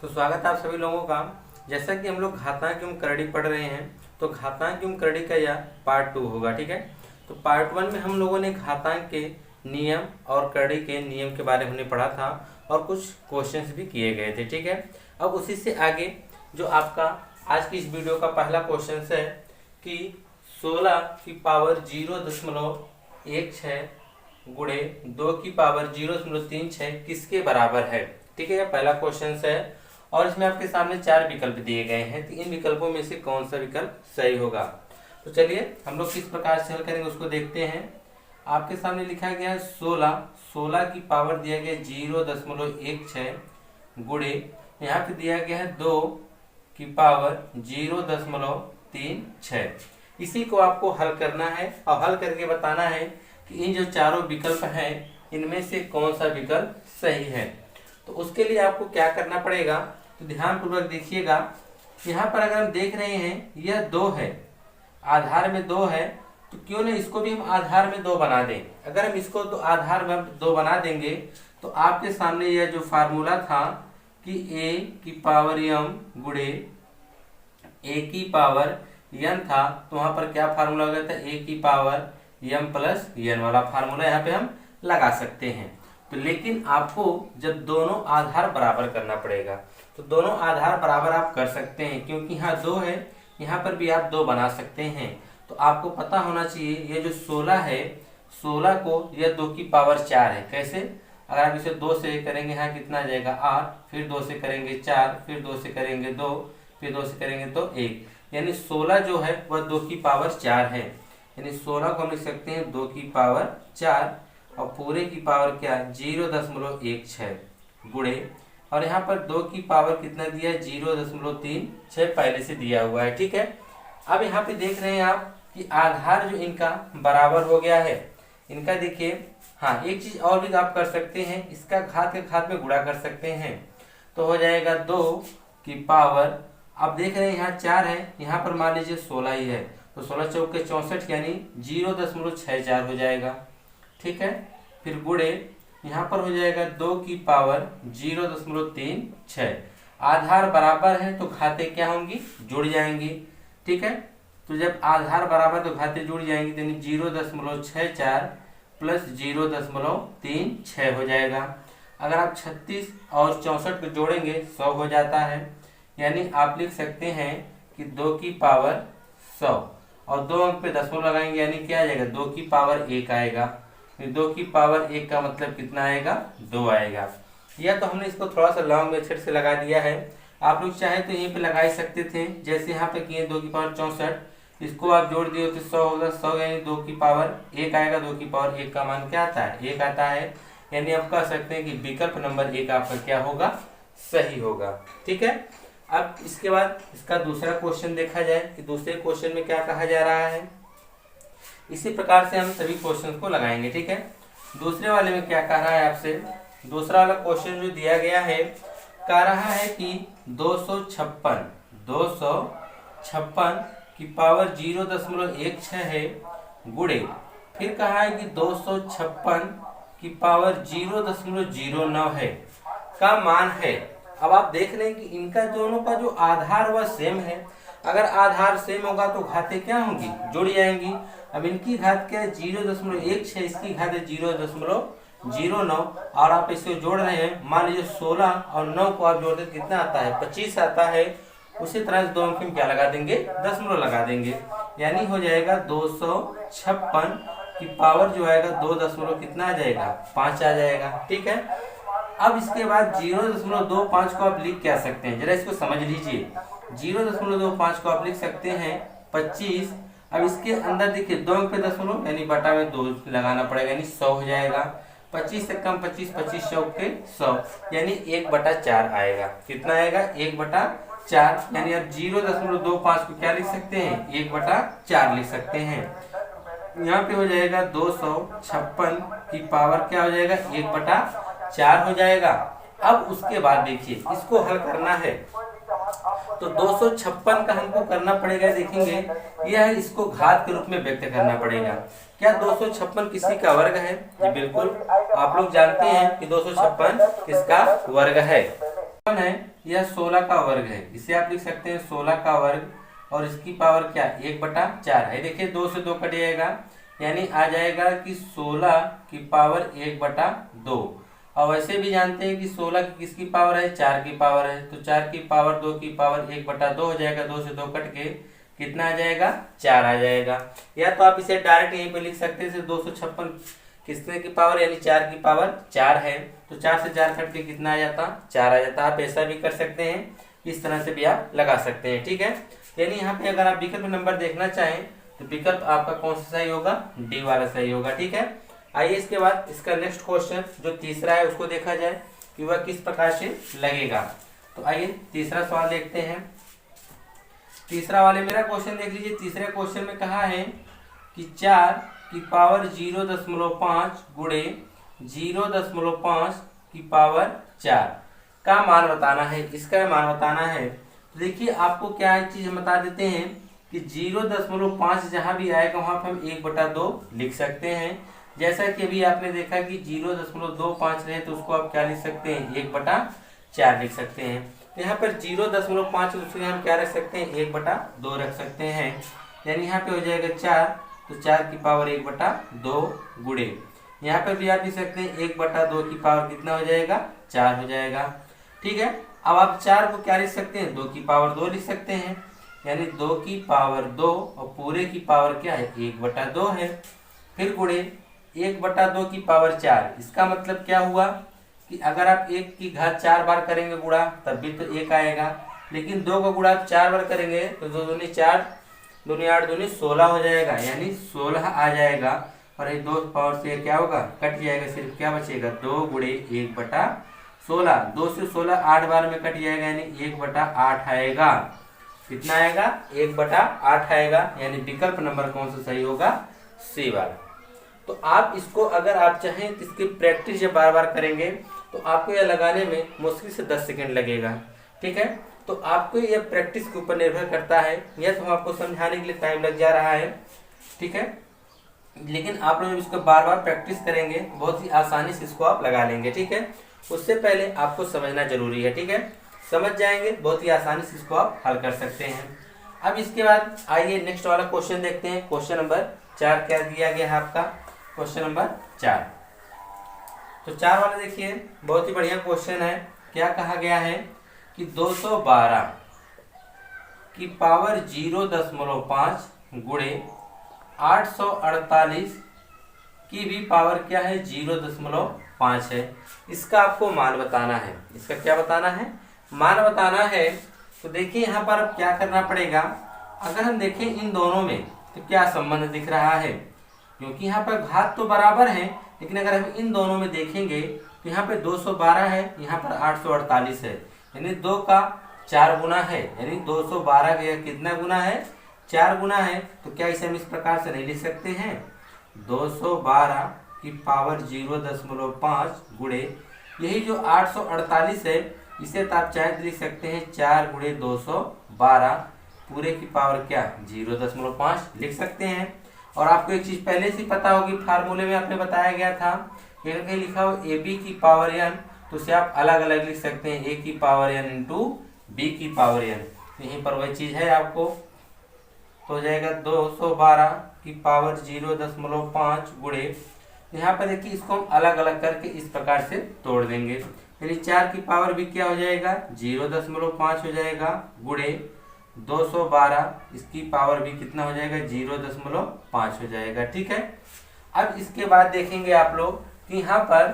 तो स्वागत है आप सभी लोगों का। जैसा कि हम लोग घातांक एवं करड़ी पढ़ रहे हैं, तो घातांक एवं करड़ी का यह पार्ट 2 होगा। ठीक है, तो पार्ट 1 में हम लोगों ने घातांक के नियम और करड़ी के नियम के बारे में हमने पढ़ा था और कुछ क्वेश्चंस भी किए गए थे। ठीक है, अब उसी से आगे जो आपका आज की इस वीडियो का पहला क्वेश्चन है कि 16 की पावर 0.16 गुणे 2 की पावर 0.36 किसके बराबर है। ठीक है, यह पहला क्वेश्चन है और इसमें आपके सामने 4 विकल्प दिए गए हैं, तो इन विकल्पों में से कौन सा विकल्प सही होगा। तो चलिए हम लोग किस प्रकार से हल करेंगे उसको देखते हैं। आपके सामने लिखा गया है 16 की पावर दिया गया 0.16 गुणे यहाँ पे दिया गया है 2 की पावर 0.36। इसी को आपको हल करना है और हल करके बताना है कि इन जो चारों विकल्प हैं इनमें से कौन सा विकल्प सही है। तो उसके लिए आपको क्या करना पड़ेगा, तो ध्यान पूर्वक देखिएगा। यहाँ पर अगर हम देख रहे हैं यह 2 है, आधार में 2 है, तो क्यों ना इसको भी हम आधार में 2 बना दें। अगर हम इसको तो आधार में 2 बना देंगे तो आपके सामने यह जो फार्मूला था कि a की पावर m गुणे a की पावर n था, तो वहां पर क्या फार्मूला हो गया था, a की पावर m प्लस n वाला फार्मूला यहाँ पे हम लगा सकते हैं। तो लेकिन आपको जब दोनों आधार बराबर करना पड़ेगा, तो दोनों आधार बराबर आप कर सकते हैं क्योंकि यहाँ 2 है, यहाँ पर भी आप 2 बना सकते हैं। तो आपको पता होना चाहिए ये जो 16 है, 16 को यह 2 की पावर 4 है। कैसे, अगर आप इसे 2 से करेंगे यहाँ कितना आ जाएगा 8, फिर 2 से करेंगे 4, फिर 2 से करेंगे 2, फिर 2 से करेंगे तो 1, यानी 16 जो है वह 2 की पावर 4 है। यानी 16 को हम लिख सकते हैं 2 की पावर 4 और पूरे की पावर क्या 0.16 गुणे, और यहाँ पर 2 की पावर कितना दिया है 0.36 पहले से दिया हुआ है। ठीक है, अब यहाँ पे देख रहे हैं आप कि आधार जो इनका बराबर हो गया है। इनका देखिए, हाँ एक चीज और भी आप कर सकते हैं, इसका घात के घात में गुणा कर सकते हैं, तो हो जाएगा 2 की पावर, आप देख रहे हैं यहाँ 4 है, यहाँ पर मान लीजिए 16 ही है, तो 16 चौके 64 यानी 0.64 हो जाएगा। ठीक है, फिर गुणे यहाँ पर हो जाएगा 2 की पावर 0.36। आधार बराबर है तो घाते क्या होंगी, जुड़ जाएंगी। ठीक है, तो जब आधार बराबर तो घाते जुड़ जाएंगी, यानी 0.64 प्लस 0.36 हो जाएगा। अगर आप 36 और 64 को जोड़ेंगे 100 हो जाता है, यानी आप लिख सकते हैं कि 2 की पावर 100 और 2 अंक पे दशमलव लगाएंगे, यानी क्या आ जाएगा 2 की पावर 1 आएगा। 2 की पावर 1 का मतलब कितना आएगा, 2 आएगा। या तो हमने इसको थोड़ा सा लॉन्ग मेथड से लगा दिया है, आप लोग चाहे तो यहीं पे लगा ही सकते थे, जैसे यहाँ पे किए 2 की पावर 64, इसको आप जोड़ दिए तो 100 होगा, 100 यानी 2 की पावर 1 आएगा। 2 की पावर 1 का मान क्या आता है, 1 आता है, यानी आप कह सकते हैं कि विकल्प नंबर 1 आपका क्या होगा, सही होगा। ठीक है, अब इसके बाद इसका दूसरा क्वेश्चन देखा जाए कि दूसरे क्वेश्चन में क्या कहा जा रहा है। इसी प्रकार से हम सभी क्वेश्चन को लगाएंगे। ठीक है, दूसरे वाले में क्या कह रहा है आपसे, दूसरा वाला क्वेश्चन जो दिया गया है कह रहा है कि 256 की पावर 0.16 है गुणे, फिर कहा है कि 256 की पावर 0.09 है का मान है। अब आप देख रहे हैं कि इनका दोनों का जो आधार वह सेम है, अगर आधार सेम होगा तो घाते क्या होंगी, जुड़ जाएंगी। अब इनकी घात क्या है 0.16, इसकी घात है 0.09 और आप इसे जोड़ रहे हैं, मान लीजिए 16 और 9 को आप जोड़ते कितना आता है 25 आता है। उसी तरह से 2 अंक में क्या लगा देंगे, दशमलव लगा देंगे, यानी हो जाएगा 256 की पावर जो आएगा 2 दशमलव कितना आ जाएगा 5 आ जाएगा। ठीक है, अब इसके बाद 0.25 को आप लिख क्या सकते हैं, जरा इसको समझ लीजिए। 0.25 को आप लिख सकते हैं 25। अब इसके अंदर देखिए 2 अंक पे दशमलव यानी बटा में 2 लगाना पड़ेगा, यानी 100 हो जाएगा। 25 से कम 25, 25 चौके 100 यानी 1/4 आएगा। कितना आएगा, 1/4, यानी आप 0.25 को क्या लिख सकते हैं, 1/4 लिख सकते हैं। यहाँ पे हो जाएगा 256 की पावर क्या हो जाएगा 1/4 हो जाएगा। अब उसके बाद देखिए इसको हल करना है, तो 256 का हमको करना पड़ेगा, देखेंगे यह है, इसको घात के रूप में व्यक्त करना पड़ेगा। क्या 256 किसी का वर्ग है, जी बिल्कुल, आप लोग जानते हैं कि 256 किसका वर्ग है। यह 16 का वर्ग है, इसे आप लिख सकते हैं 16 का वर्ग, और इसकी पावर क्या 1/4 है। देखिए 2 से 2 कट जाएगा, यानी आ जाएगा कि 16 की पावर 1/2। और वैसे भी जानते हैं कि 16 की किसकी पावर है, 4 की पावर है, तो 4 की पावर 2 की पावर 1/2 हो जाएगा। 2 से 2 कट के कितना आ जाएगा, 4 आ जाएगा। या तो आप इसे डायरेक्ट यहीं पे लिख सकते हैं, 256 किसने की पावर यानी 4 की पावर 4 है, तो 4 से 4 कट के कितना आ जाता, 4 आ जाता। आप ऐसा भी कर सकते हैं, इस तरह से भी आप लगा सकते हैं, ठीक है। यानी यहाँ पे अगर आप विकल्प नंबर देखना चाहें तो विकल्प आपका कौन सा सही होगा, डी वाला सही होगा, ठीक है। आइए इसके बाद इसका नेक्स्ट क्वेश्चन जो तीसरा है उसको देखा जाए कि वह किस प्रकार से लगेगा। तो आइए तीसरा सवाल देखते हैं। तीसरा वाले मेरा क्वेश्चन देख लीजिए। तीसरे क्वेश्चन में कहा है कि 4 की पावर 0.5 गुणे 0.5 की पावर 4 का मान बताना है। इसका मान बताना है तो देखिए आपको क्या एक चीज हम बता देते हैं कि 0.5 जहां भी आएगा वहां पर हम 1/2 लिख सकते हैं। जैसा कि अभी आपने देखा कि 0.25 रहे तो उसको आप क्या लिख सकते हैं, 1/4 लिख सकते हैं। तो यहाँ पर 0.5 उसके हम क्या रख सकते हैं, 1/2 रख सकते हैं। यानी यहाँ पे हो जाएगा 4, तो 4 की पावर 1/2 गुणे, यहाँ पर भी आप लिख सकते हैं 1/2 की पावर कितना हो जाएगा, 4 हो जाएगा, ठीक है। अब आप 4 को क्या लिख सकते हैं, 2 की पावर 2 लिख सकते हैं, यानी 2 की पावर 2 और पूरे की पावर क्या है, 1/2 है। फिर गुणे 1/2 की पावर 4, इसका मतलब क्या हुआ कि अगर आप 1 की घात 4 बार करेंगे गुणा तब भी तो 1 आएगा, लेकिन 2 का गुणा आप 4 बार करेंगे तो 2 दूनी 4, 2 8 दूनी 16 हो जाएगा, यानी 16 आ जाएगा। और ये 2 पावर से क्या होगा, कट जाएगा, सिर्फ क्या बचेगा, 2 गुणे 1/16। 2 से 16 8 बार में कट जाएगा, यानी 1/8 आएगा। कितना आएगा, 1/8 आएगा। यानी विकल्प नंबर कौन सा सही होगा, सी वाला। तो आप इसको अगर आप चाहें तो इसकी प्रैक्टिस जब बार बार करेंगे तो आपको यह लगाने में मुश्किल से 10 सेकंड लगेगा, ठीक है। तो आपको यह प्रैक्टिस के ऊपर निर्भर करता है, यह तो आपको समझाने के लिए टाइम लग जा रहा है, ठीक है, लेकिन आप लोग इसको बार बार प्रैक्टिस करेंगे बहुत ही आसानी से इसको आप लगा लेंगे, ठीक है। उससे पहले आपको समझना जरूरी है, ठीक है। समझ जाएंगे बहुत ही आसानी से इसको आप हल कर सकते हैं। अब इसके बाद आइए नेक्स्ट वाला क्वेश्चन देखते हैं। क्वेश्चन नंबर 4 क्या दिया गया है आपका, क्वेश्चन नंबर 4। तो 4 वाला देखिए बहुत ही बढ़िया क्वेश्चन है। क्या कहा गया है कि 212 की पावर 0.5 गुणे 848 की भी पावर क्या है, 0.5 है। इसका आपको मान बताना है। इसका क्या बताना है, मान बताना है। तो देखिए यहाँ पर अब क्या करना पड़ेगा, अगर हम देखें इन दोनों में तो क्या संबंध दिख रहा है, क्योंकि यहाँ पर घात तो बराबर है, लेकिन अगर हम इन दोनों में देखेंगे तो यहाँ पे 212 है, यहाँ पर 848 है, यानी 2 का 4 गुना है, यानी 212 का कितना गुना है, 4 गुना है। तो क्या इसे हम इस प्रकार से नहीं लिख सकते हैं, 212 की पावर 0.5 गुणे यही जो 848 है, इसे तो आप चाहे लिख सकते हैं 4 गुणे 212 पूरे की पावर क्या 0.5 लिख सकते हैं। और आपको एक चीज पहले से पता होगी, फार्मूले में आपने बताया गया था, कहीं लिखा हो ए बी की पावर n, तो उसे आप अलग अलग लिख सकते हैं, a की पावर n इंटू बी की पावर n। यहीं पर वही चीज है आपको, तो हो जाएगा 212 की पावर 0.5 गुणे, यहाँ पर देखिए इसको हम अलग अलग करके इस प्रकार से तोड़ देंगे, यानी 4 की पावर भी क्या हो जाएगा, 0.5 हो जाएगा गुणे 212, इसकी पावर भी कितना हो जाएगा, 0.5 हो जाएगा, ठीक है। अब इसके बाद देखेंगे आप लोग कि यहाँ पर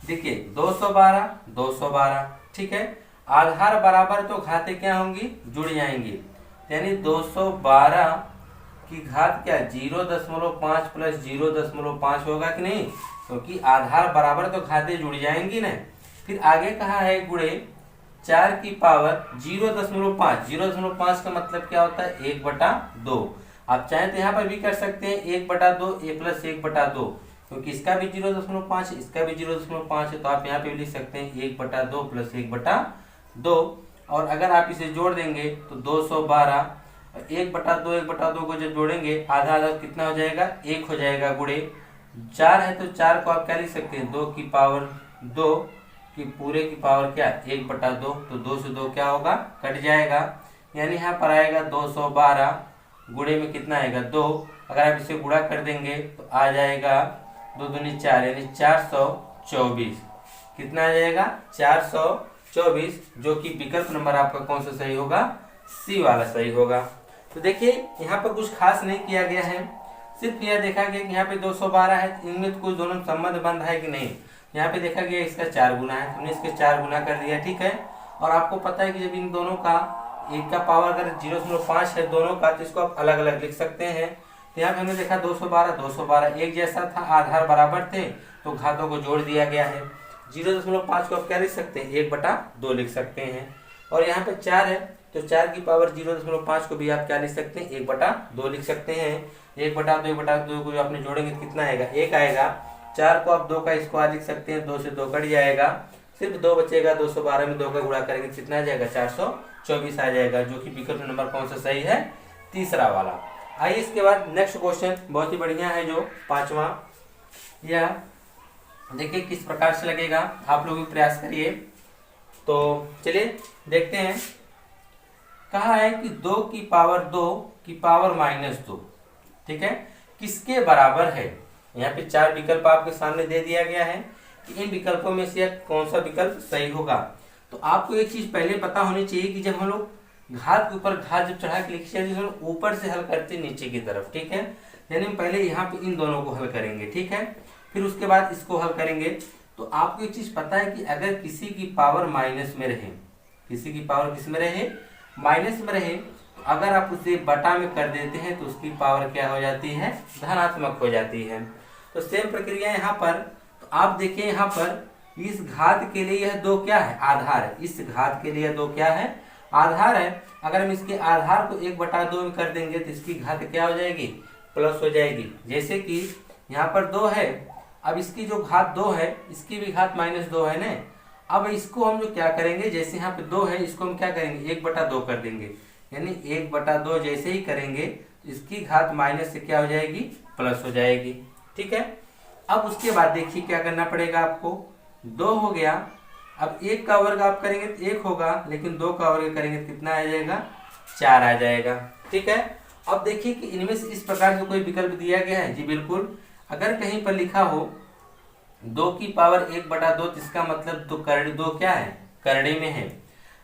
देखिए 212, ठीक है, आधार बराबर तो घातें क्या होंगी, जुड़ जाएंगी, यानी 212 की घात क्या 0.5 प्लस 0.5 होगा कि नहीं, क्योंकि आधार बराबर तो घातें जुड़ जाएंगी ना। फिर आगे कहा है गुणे 4 की पावर 0.5 का मतलब क्या होता है, 1/2। आप चाहें तो यहाँ पर भी कर सकते हैं 1/2 a प्लस 1/2, क्योंकि इसका भी 0.5 है, इसका भी 0.5 है, तो आप यहाँ पे भी लिख सकते हैं 1/2 प्लस 1/2। और अगर आप इसे जोड़ देंगे तो 212 1/2 को जब जोड़ेंगे आधा आधा कितना हो जाएगा, 1 हो जाएगा गुणे 4 है, तो 4 को आप क्या लिख सकते हैं, 2 की पावर 2 कि पूरे की पावर क्या 1/2, तो 2 से 2 क्या होगा, कट जाएगा। यानी यहाँ पर आएगा 212 गुणे में कितना आएगा 2। अगर आप इसे गुणा कर देंगे तो आ जाएगा 2 दूनी 4 यानी 424। कितना आ जाएगा 424, जो कि विकल्प नंबर आपका कौन सा सही होगा, सी वाला सही होगा। तो देखिए यहाँ पर कुछ खास नहीं किया गया है, सिर्फ यह देखा गया कि यहाँ पे 212 है, इनमें तो कुछ दोनों संबंध बंद है कि नहीं। यहाँ पे देखा गया इसका 4 गुना है, हमने इसके 4 गुना कर दिया, ठीक है। और आपको पता है कि जब इन दोनों का एक का पावर अगर 0.5 है दोनों का, तो इसको आप अलग अलग लिख सकते हैं। तो यहाँ पे हमने देखा 212 एक जैसा था, आधार बराबर थे, तो घातों को जोड़ दिया गया है। 0.5 को आप क्या लिख सकते हैं, 1/2 लिख सकते हैं। और यहाँ पे 4 है, तो 4 की पावर 0.5 को भी आप क्या लिख सकते हैं, 1/2 लिख सकते हैं। 1/2 को आपने जोड़ेंगे तो कितना आएगा, 1 आएगा। 4 को आप 2 का स्क्वायर लिख सकते हैं, 2 से 2 कट जाएगा, सिर्फ 2 बचेगा। 212 में 2 का गुणा करेंगे कितना आ जाएगा, 424 आ जाएगा, जो कि विकल्प नंबर कौन सा सही है, तीसरा वाला। आइए इसके बाद नेक्स्ट क्वेश्चन बहुत ही बढ़िया है, जो 5वां, यह देखिए किस प्रकार से लगेगा, आप लोग भी प्रयास करिए। तो चलिए देखते हैं। कहा है कि 2 की पावर -2, ठीक है, किसके बराबर है। यहाँ पे 4 विकल्प आपके सामने दे दिया गया है कि इन विकल्पों में से कौन सा विकल्प सही होगा। तो आपको एक चीज पहले पता होनी चाहिए कि जब हम लोग घात के ऊपर घात जब चढ़ा के लिखते हैं, हम ऊपर से हल करते नीचे की तरफ, ठीक है। यानी हम पहले यहाँ पे इन दोनों को हल करेंगे, ठीक है, फिर उसके बाद इसको हल करेंगे। तो आपको एक चीज पता है कि अगर किसी की पावर माइनस में रहे, किसी की पावर किस में रहे, माइनस में रहे, तो अगर आप उसे बटा में कर देते हैं तो उसकी पावर क्या हो जाती है, धनात्मक हो जाती है। तो सेम प्रक्रिया यहाँ पर। तो आप देखिए यहाँ पर इस घात के लिए यह 2 क्या है, आधार है। इस घात के लिए 2 क्या है, आधार है। अगर हम इसके आधार को 1/2 में कर देंगे तो इसकी घात क्या हो जाएगी, प्लस हो जाएगी। जैसे कि यहाँ पर 2 है, अब इसकी जो घात 2 है, इसकी भी घात -2 है ना। अब इसको हम जो क्या करेंगे, जैसे यहाँ पे 2 है, इसको हम क्या करेंगे, 1/2 कर देंगे। यानी 1/2 जैसे ही करेंगे इसकी घात माइनस से क्या हो जाएगी, प्लस हो जाएगी, ठीक है। अब उसके बाद देखिए क्या करना पड़ेगा आपको, 2 हो गया। अब 1 का वर्ग आप करेंगे तो 1 होगा, लेकिन 2 का वर्ग करेंगे तो कितना आ जाएगा, 4 आ जाएगा, ठीक है। अब देखिए कि इनमें से इस प्रकार से कोई विकल्प दिया गया है, जी बिल्कुल। अगर कहीं पर लिखा हो 2 की पावर 1/2, तो इसका मतलब तो करड़ी 2 क्या है, करड़ी में है।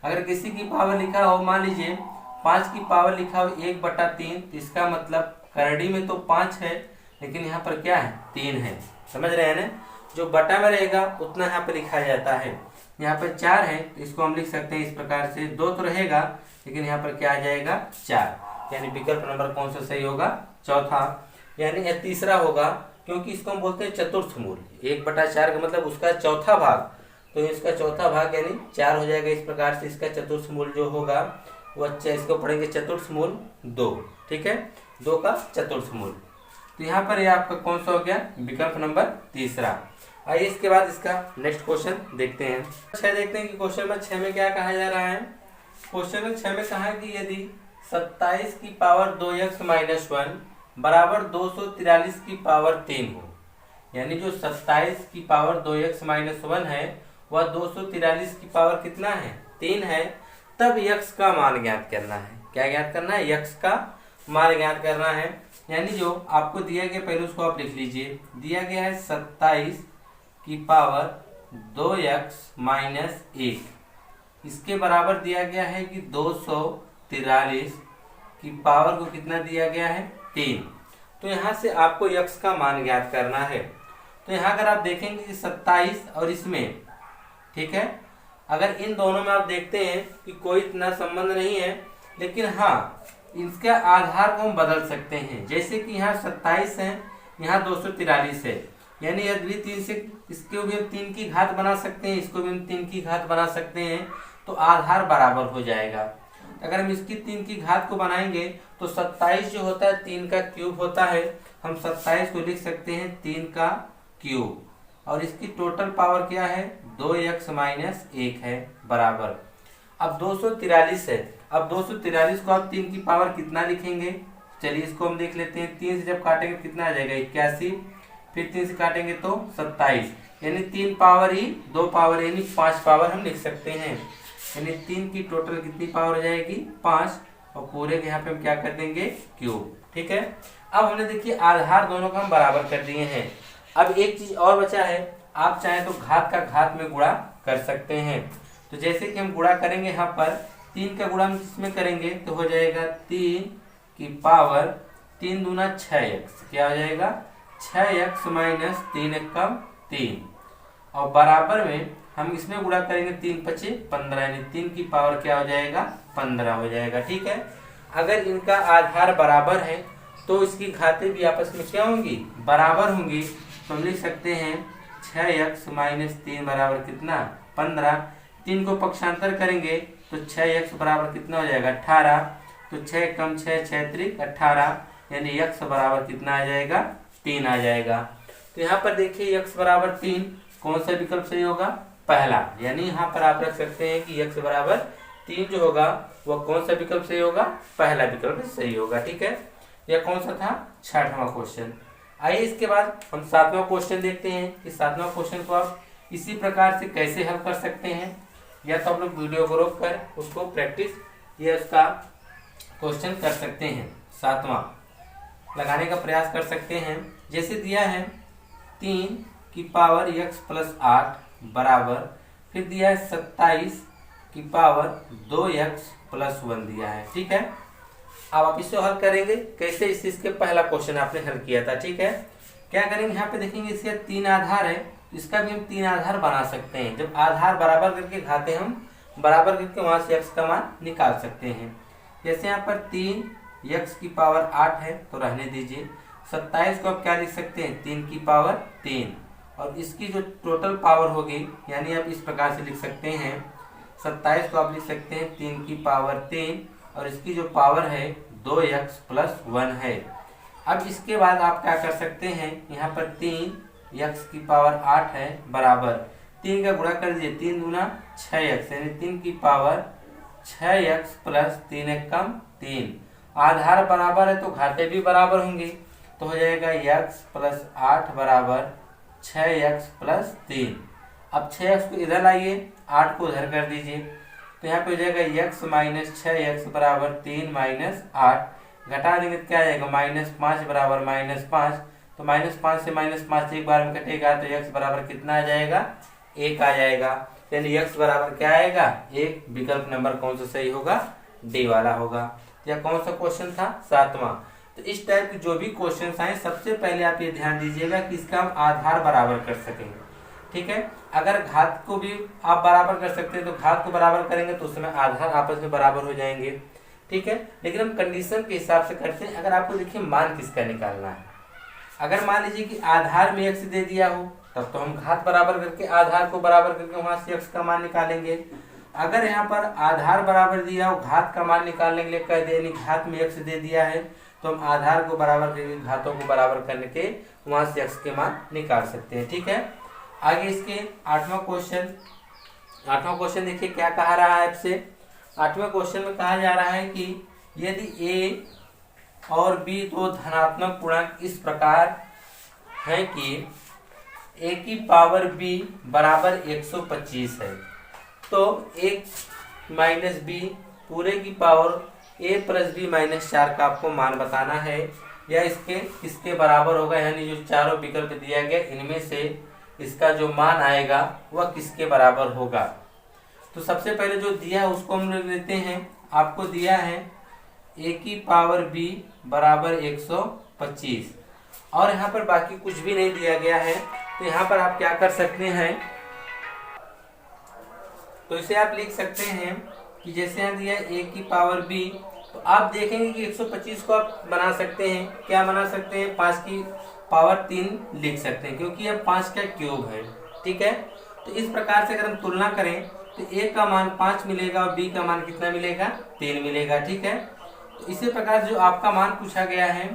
अगर किसी की पावर लिखा हो, मान लीजिए 5 की पावर लिखा हो 1/3, तो इसका मतलब करड़ी में तो 5 है, लेकिन यहाँ पर क्या है, 3 है। समझ रहे हैं ना, जो बटा में रहेगा उतना यहाँ पर लिखा जाता है। यहाँ पर 4 है, तो इसको हम लिख सकते हैं इस प्रकार से, 2 तो रहेगा, लेकिन यहाँ पर क्या आ जाएगा, 4। यानी विकल्प नंबर कौन सा सही होगा, चौथा, यानी यह तीसरा होगा, क्योंकि इसको हम बोलते हैं चतुर्थ मूल। 1/4 का मतलब उसका चौथा भाग, तो इसका चौथा भाग यानी 4 हो जाएगा। इस प्रकार से इसका चतुर्थ मूल जो होगा वो अच्छा, इसको पढ़ेंगे चतुर्थ मूल 2, ठीक है, 2 का चतुर्थ मूल। तो यहाँ पर ये आपका कौन सा हो गया, विकल्प नंबर तीसरा। आइए इसके बाद इसका नेक्स्ट क्वेश्चन देखते हैं। 6 देखते हैं कि क्वेश्चन नंबर 6 में क्या कहा जा रहा है। क्वेश्चन नंबर 6 में कहा है कि यदि 27 की पावर 2x - 1 बराबर 243 की पावर 3 हो, यानी जो 27 की पावर 2x - 1 है वह 243 की पावर कितना है, 3 है, तब x का मान ज्ञात करना है। क्या ज्ञात करना है, x का मान ज्ञात करना है। यानी जो आपको दिया गया पहले उसको आप लिख लीजिए। दिया गया है 27 की पावर 2x - 1, इसके बराबर दिया गया है कि 243 की पावर को कितना दिया गया है, 3। तो यहाँ से आपको x का मान ज्ञात करना है। तो यहाँ अगर आप देखेंगे कि 27 और इसमें, ठीक है, अगर इन दोनों में आप देखते हैं कि कोई इतना संबंध नहीं है, लेकिन हाँ इसके आधार को हम बदल सकते हैं। जैसे कि यहाँ 27 है, यहाँ 243 है, यानी यदि भी 3 से इसको भी हम 3 की घात बना सकते हैं, इसको भी हम 3 की घात बना सकते हैं, तो आधार बराबर हो जाएगा। अगर हम इसकी 3 की घात को बनाएंगे तो 27 जो होता है 3 का क्यूब होता है, हम 27 को लिख सकते हैं 3 का क्यूब, और इसकी टोटल पावर क्या है, 2x - 1 है, बराबर। अब 243 है, अब 243 को आप 3 की पावर कितना लिखेंगे, चलिए इसको हम देख लेते हैं। 3 से जब काटेंगे कितना आ जाएगा, 81, फिर 3 से काटेंगे तो 27, यानी 3 पावर ई 2 पावर यानी 5 पावर हम लिख सकते हैं। यानी 3 की टोटल कितनी पावर हो जाएगी 5, और पूरे के यहाँ पे हम क्या कर देंगे क्यूब। ठीक है, अब हमने देखिए आधार दोनों का हम बराबर कर दिए हैं। अब एक चीज और बचा है, आप चाहें तो घात का घात में गुणा कर सकते हैं। तो जैसे कि हम गुणा करेंगे यहाँ पर 3 का गुणा हम किसमें करेंगे तो हो जाएगा 3 की पावर 3 दूना 6x, क्या हो जाएगा 6x माइनस 3 एकम 3, और बराबर में हम इसमें गुणा करेंगे 3 पचे 15, यानी 3 की पावर क्या हो जाएगा 15 हो जाएगा। ठीक है, अगर इनका आधार बराबर है तो इसकी घातें भी आपस में क्या होंगी बराबर होंगी। तो हम लिख सकते हैं 6x माइनस 3 बराबर कितना 15, 3 को पक्षांतर करेंगे तो 6x बराबर कितना हो जाएगा 18, तो 6 कम 6 6 त्रिक 18, यानी x बराबर कितना आ जाएगा 3 आ जाएगा। तो यहाँ पर देखिए x बराबर 3, कौन सा विकल्प सही होगा पहला, यानी यहाँ पर आप रख सकते हैं कि x बराबर 3 जो होगा वह कौन सा विकल्प सही होगा पहला विकल्प सही होगा। ठीक है, यह कौन सा था 6वां क्वेश्चन। आइए इसके बाद हम 7वां क्वेश्चन देखते हैं कि 7वां क्वेश्चन को आप इसी प्रकार से कैसे हल कर सकते हैं, या तो आप लोग वीडियो को रोक कर उसको प्रैक्टिस या उसका क्वेश्चन कर सकते हैं, 7वां लगाने का प्रयास कर सकते हैं। जैसे दिया है 3 की पावर x प्लस 8 बराबर, फिर दिया है 27 की पावर 2x प्लस 1 दिया है। ठीक है, अब आप इसको हल करेंगे कैसे, इसके पहला क्वेश्चन आपने हल किया था। ठीक है, क्या करेंगे यहाँ पे देखेंगे इसके 3 आधार है, इसका भी हम 3 आधार बना सकते हैं। जब आधार बराबर करके घाते हम बराबर करके वहां से x का मान निकाल सकते हैं। जैसे यहाँ पर 3x की पावर 8 है तो रहने दीजिए, 27 को आप क्या लिख सकते हैं 3 की पावर 3, और इसकी जो टोटल पावर होगी यानी आप इस प्रकार से लिख सकते हैं 27 को आप लिख सकते हैं 3 की पावर 3, और इसकी जो पावर है 2x प्लस 1 है। अब इसके बाद आप क्या कर सकते हैं, यहाँ पर 3x की पावर 8 है बराबर 3 का गुणा कर दीजिए 3 दूना 6x, यानी 3 की पावर 6x प्लस 3 एकम 3, आधार बराबर है तो घाते भी बराबर होंगे, तो हो जाएगा x प्लस 8 बराबर 6x प्लस 3। अब 6x को इधर लाइए 8 को उधर कर दीजिए, तो यहाँ पे हो जाएगा x माइनस 6x बराबर 3 माइनस 8, घटा देंगे तो क्या आ जाएगा -5 बराबर -5, तो -5 से -5 एक बार में कटेगा तो x बराबर कितना आ जाएगा 1 आ जाएगा। यानी x बराबर क्या आएगा 1, विकल्प नंबर कौन सा सही होगा डी वाला होगा। यह कौन सा क्वेश्चन था 7वां। तो इस टाइप के जो भी क्वेश्चन आए सबसे पहले आप ये ध्यान दीजिएगा कि इसका हम आधार बराबर कर सकेंगे। ठीक है, अगर घात को भी आप बराबर कर सकते हैं तो घात को बराबर करेंगे तो उसमें आधार आपस में बराबर हो जाएंगे। ठीक है, लेकिन हम कंडीशन के हिसाब से करते हैं। अगर आपको देखिए मान किसका निकालना है, अगर मान लीजिए कि आधार में x दे दिया हो तब तो हम घात बराबर करके आधार को बराबर करके वहां से x का मान निकालेंगे। अगर यहाँ पर आधार बराबर दिया हो घात का मान निकालने के लिए कह दे, घात में x दे दिया है तो हम आधार को बराबर करके घातों को बराबर करने के वहां से x के मान निकाल सकते हैं। ठीक है, आगे इसके 8वां क्वेश्चन देखिए क्या कहा रहा है आपसे। 8वें क्वेश्चन में कहा जा रहा है कि यदि a और b दो धनात्मक पूर्णांक इस प्रकार है कि a की पावर b बराबर 125 है, तो a माइनस b पूरे की power a plus b minus 4 का आपको मान बताना है, या इसके किसके बराबर होगा, यानी जो चारों विकल्प दिया गया इनमें से इसका जो मान आएगा वह किसके बराबर होगा। तो सबसे पहले जो दिया है उसको हम लिख लेते हैं। आपको दिया है a की पावर b बराबर 125, और यहाँ पर बाकी कुछ भी नहीं दिया गया है, तो यहाँ पर आप क्या कर सकते हैं, तो इसे आप लिख सकते हैं कि जैसे यहाँ दिया है a की पावर b, तो आप देखेंगे कि 125 को आप बना सकते हैं, क्या बना सकते हैं 5 की पावर 3 लिख सकते हैं, क्योंकि यह 5 का क्यूब है। ठीक है, तो इस प्रकार से अगर हम तुलना करें तो a का मान 5 मिलेगा और b का मान कितना मिलेगा 3 मिलेगा। ठीक है, तो इसी प्रकार जो आपका मान पूछा गया है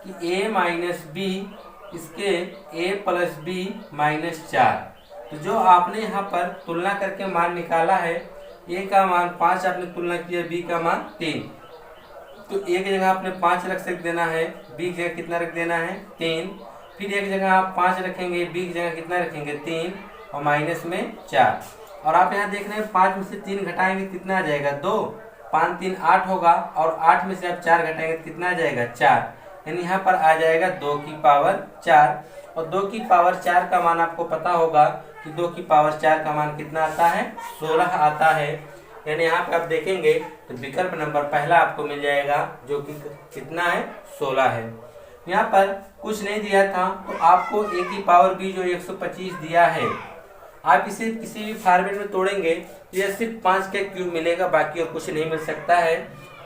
कि a माइनस b इसके a प्लस b माइनस 4, तो जो आपने यहाँ पर तुलना करके मान निकाला है, a का मान 5 आपने तुलना किया, b का मान 3, तो a की जगह आपने 5 रख देना है, b की जगह कितना रख देना है 3, फिर एक जगह आप 5 रखेंगे, बी की जगह कितना रखेंगे 3 और माइनस में 4। और आप यहाँ देख रहे हैं 5 में से 3 घटाएंगे कितना आ जाएगा 2, 5 3 8 होगा, और 8 में से आप 4 घटाएंगे तो कितना आ जाएगा 4, यानी यहाँ पर आ जाएगा 2 की पावर 4। और 2 की पावर 4 का मान आपको पता होगा कि 2 की पावर 4 का मान कितना आता है 16 आता है। यानी यहाँ पे आप देखेंगे तो विकल्प नंबर पहला आपको मिल जाएगा जो कि कितना है 16 है। यहाँ पर कुछ नहीं दिया था तो आपको a की पावर b जो 125 दिया है, आप इसे किसी भी फॉर्मेट में तोड़ेंगे तो यह सिर्फ 5 का क्यूब मिलेगा, बाकी और कुछ नहीं मिल सकता है।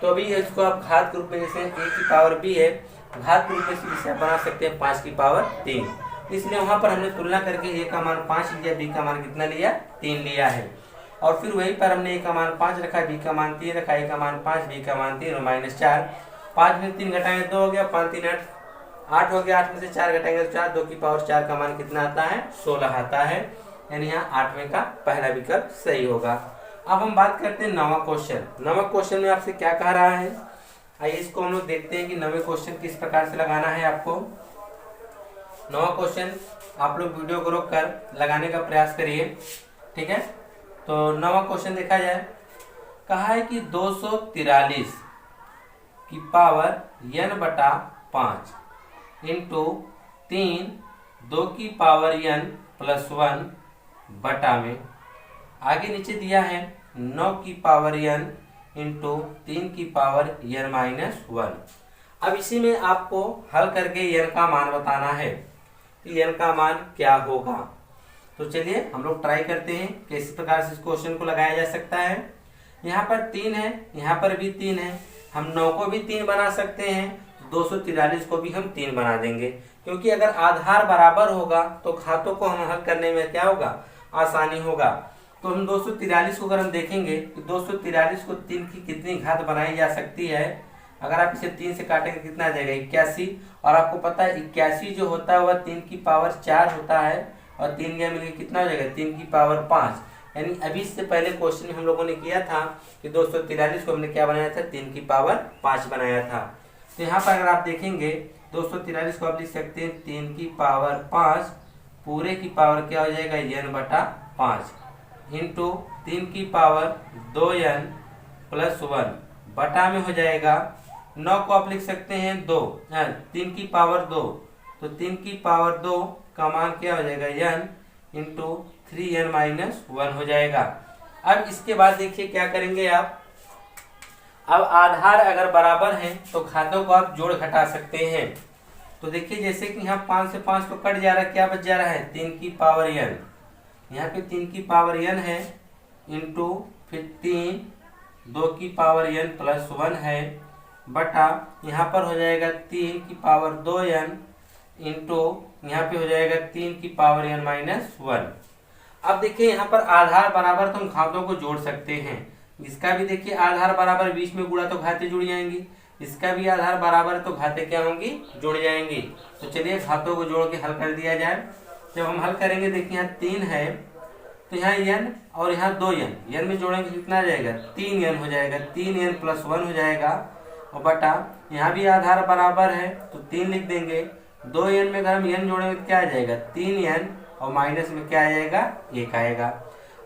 तो अभी इसको आप घात के रूप में, जैसे a की पावर b है, घात के रूप में इसे आप बना सकते हैं 5 की पावर 3, इसलिए वहां पर हमने तुलना करके a का मान 5 लिया, b का मान कितना लिया 3 लिया है। और फिर वहीं पर हमने a का मान 5 रखा, b का मान 3 रखा, a का मान 5, b का मान 3 और माइनस 4। 5 में 3 घटाएंगे 2 हो गया, 5 3 8 हो गया, 8 में से 4 घटाएंगे तो 4, 2 की पावर 4 का मान कितना आता है 16 आता है। यानी यहाँ 8वें का पहला विकल्प सही होगा। अब हम बात करते हैं 9वां क्वेश्चन। 9वां क्वेश्चन में आपसे क्या कह रहा है, आइए इसको हम लोग देखते हैं कि 9वें क्वेश्चन किस प्रकार से लगाना है आपको। 9वां क्वेश्चन आप लोग वीडियो को रोक कर लगाने का प्रयास करिए, ठीक है। तो 9वां क्वेश्चन देखा जाए, कहा है कि 243 की पावर n बटा 5 इंटू 3 2 की पावर n प्लस 1 बटा में, आगे नीचे दिया है 9 की पावर n इंटू 3 की पावर n माइनस 1। अब इसी में आपको हल करके n का मान बताना है कि n का मान क्या होगा। तो चलिए हम लोग ट्राई करते हैं कि इस प्रकार से इस क्वेश्चन को लगाया जा सकता है। यहाँ पर 3 है, यहाँ पर भी 3 है, हम 9 को भी 3 बना सकते हैं, 243 को भी हम 3 बना देंगे, क्योंकि अगर आधार बराबर होगा तो घातों को हम हल करने में क्या होगा आसानी होगा। तो हम 243 को अगर हम देखेंगे तो 243 को 3 की कितनी घात बनाई जा सकती है, अगर आप इसे 3 से काटेंगे कितना आ जाएगा 81। और आपको पता है 81 जो होता है वह 3 की पावर 4 होता है, और 3 गया मिलकर कितना हो जाएगा 3 की पावर 5। यानी अभी इससे पहले क्वेश्चन में हम लोगों ने किया था कि 243 को हमने क्या बनाया था 3 की पावर 5 बनाया था। तो यहाँ पर अगर आप देखेंगे 243 को आप लिख सकते हैं 3 की पावर 5 पूरे की पावर क्या हो जाएगा n बटा 5 इंटू 3 की पावर 2n प्लस 1 बटा में हो जाएगा 9 को आप लिख सकते हैं 2, 3 की पावर 2, तो 3 की पावर 2 का मान क्या हो जाएगा n इंटू 3n माइनस 1 हो जाएगा। अब इसके बाद देखिए क्या करेंगे आप, अब आधार अगर बराबर है तो घातों को आप जोड़ घटा सकते हैं। तो देखिए जैसे कि यहाँ 5 से 5 तो कट जा रहा है, क्या बच जा रहा है 3 की पावर n, यहाँ पे 3 की पावर n है इंटू फिर 3 2 की पावर n प्लस 1 है बटा यहाँ पर हो जाएगा 3 की पावर 2n इंटू यहाँ पे हो जाएगा 3 की पावर n माइनस 1। अब देखिए यहाँ पर आधार बराबर तो हम घातों को जोड़ सकते हैं, इसका भी देखिए आधार बराबर, बीच में गुणा तो घातें जुड़ जाएंगी, इसका भी आधार बराबर तो घातें क्या होंगी जुड़ जाएंगी। तो चलिए घातों को जोड़ के हल कर दिया जाए। जब हम हल करेंगे देखिए यहाँ 3 है तो यहाँ n और यहाँ 2n, n में जोड़ेंगे कितना आ जाएगा 3n हो जाएगा, 3n प्लस 1 हो जाएगा और बटा यहाँ भी आधार बराबर है तो 3 लिख देंगे, 2n में अगर हम n जोड़ेंगे तो क्या आ जाएगा 3n और माइनस में क्या आ जाएगा 1 आएगा।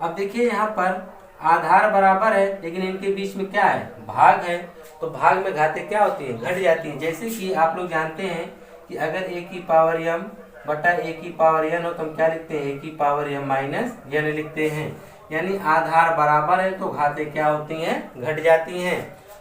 अब देखिए यहाँ पर आधार बराबर है लेकिन इनके बीच में क्या है भाग है, तो भाग में घातें क्या होती हैं घट जाती हैं। जैसे कि आप लोग जानते हैं कि अगर a की पावर m बटा a की पावर n हो तो हम क्या लिखते हैं a की पावर m माइनस n लिखते हैं। यानी आधार बराबर है तो घातें क्या होती हैं घट जाती हैं।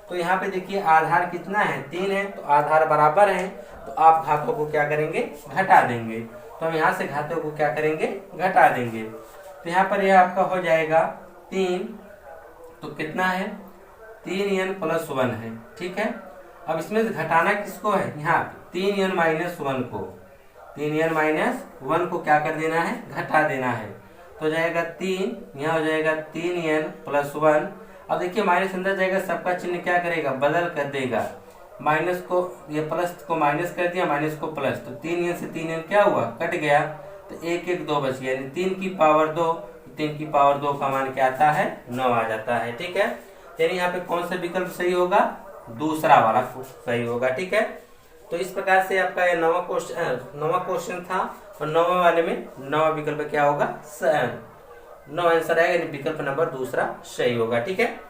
तो यहाँ पे देखिए आधार कितना है 3 है, तो आधार बराबर है तो आप घातों को क्या करेंगे घटा देंगे। तो हम यहाँ से घातों को क्या करेंगे घटा देंगे। तो यहाँ पर यह आपका हो जाएगा 3, तो कितना है 3n प्लस 1 है, ठीक है। अब इसमें से घटाना किसको है, यहाँ 3n माइनस 1 को, 3n माइनस 1 को क्या कर देना है घटा देना है। तो जाएगा 3, यहाँ हो जाएगा 3n प्लस 1। अब देखिए माइनस अंदर जाएगा, सबका चिन्ह क्या करेगा बदल कर देगा, माइनस को ये प्लस को माइनस कर दिया, माइनस को प्लस, तो 3n से 3n क्या हुआ कट गया, तो 1 1 2 बच गया, यानी 3 की पावर 2, 3 की पावर 2 का मान क्या आता है 9 आ जाता है, ठीक है। यानी यहाँ पे कौन सा विकल्प सही होगा दूसरा वाला सही होगा, ठीक है। तो इस प्रकार से आपका ये नवा क्वेश्चन था और 9वें वाले में 9वां विकल्प क्या होगा, 9 आंसर आएगा, यानी विकल्प नंबर दूसरा सही होगा। ठीक है,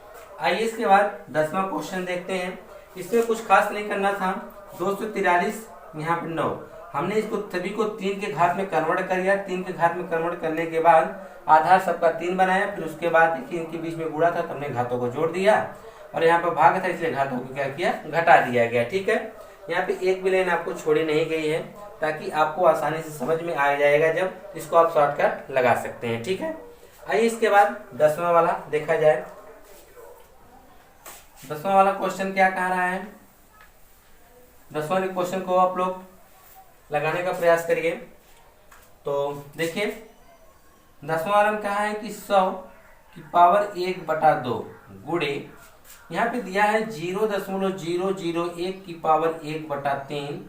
आइए इसके बाद 10वां क्वेश्चन देखते हैं। इसमें कुछ खास नहीं करना था। 243 यहाँ पे 9, हमने इसको सभी को 3 के घात में कन्वर्ट कर दिया। 3 के घात में कन्वर्ट करने के बाद आधार सबका 3 बनाया, फिर उसके बाद देखिए इनके बीच में गुणा था तो हमने घातों को जोड़ दिया, और यहाँ पर भाग था इसलिए घातों को क्या किया, घटा दिया गया। ठीक है, यहाँ पे एक भी लाइन आपको छोड़ी नहीं गई है, ताकि आपको आसानी से समझ में आ जाएगा जब इसको आप शॉर्टकट लगा सकते हैं। ठीक है, आइए इसके बाद 10वां वाला देखा जाए। 10वां वाला क्वेश्चन क्या कह रहा है, 10वां क्वेश्चन को आप लोग लगाने का प्रयास करिए। तो देखिए 10वां वाला में कहा है कि 100 की पावर 1/2 गुणे, यहाँ पे दिया है 0.001 की पावर 1/3